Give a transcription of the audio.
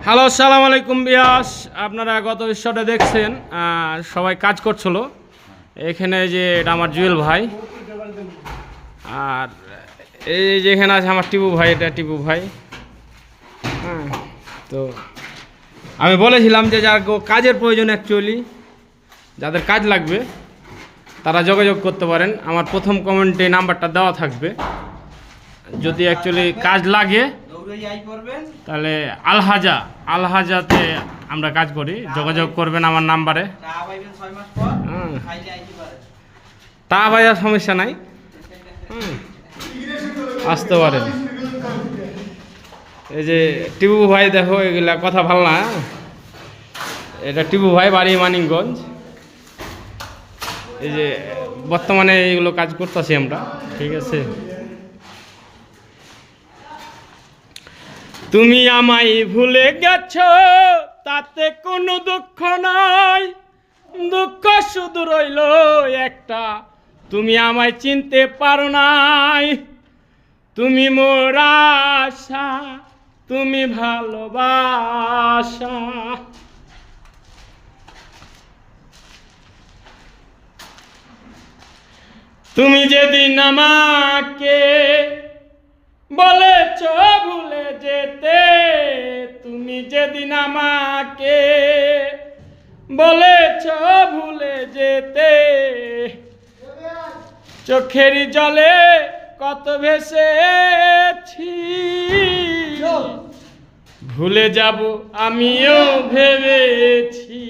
Hello, আসসালামু আলাইকুম বিয়াস। আপনারা গত শটে দেখছেন সবাই কাজ করছিল এখানে। যে এটা আমার জুয়েল ভাই, আর এই যে এখানে আছে আমার টিপু ভাই, এটা টিপু ভাই। হ্যাঁ, তো আমি বলেছিলাম যে যার কাজের প্রয়োজন, অ্যাকচুয়ালি যাদের কাজ লাগবে তারা যোগাযোগ করতে পারেন। আমার প্রথম কমেন্টে নাম্বারটা দেওয়া থাকবে। যদি অ্যাকচুয়ালি কাজ লাগে তাহলে আলহাজাতে আমরা কাজ করি, যোগাযোগ করবেন আমার নাম্বারে। তা ভাইয়া সমস্যা নাই, আসতে পারেন। এই যে টিপু ভাই, দেখো এগুলা কথা ভালো না। এটা টিপু ভাই, বাড়ি মানিকগঞ্জ। এই যে বর্তমানে এইগুলো কাজ করতেছি আমরা, ঠিক আছে। তুমি আমায় ভুলে গেছো, তাতে কোনো দুঃখ নাই, দুঃখ শুধু রইল একটা, তুমি আমায় চিনতে পারো নাই। তুমি মোর আশা, তুমি ভালোবাসা। তুমি যেদিন আমাকে বলেছ ভুলে যেতে, তুমি যেদিন আমাকে বলেছ ভুলে যেতে, চোখের জলে কত ভেসেছি, ভুলে যাব আমিও ভেবেছি।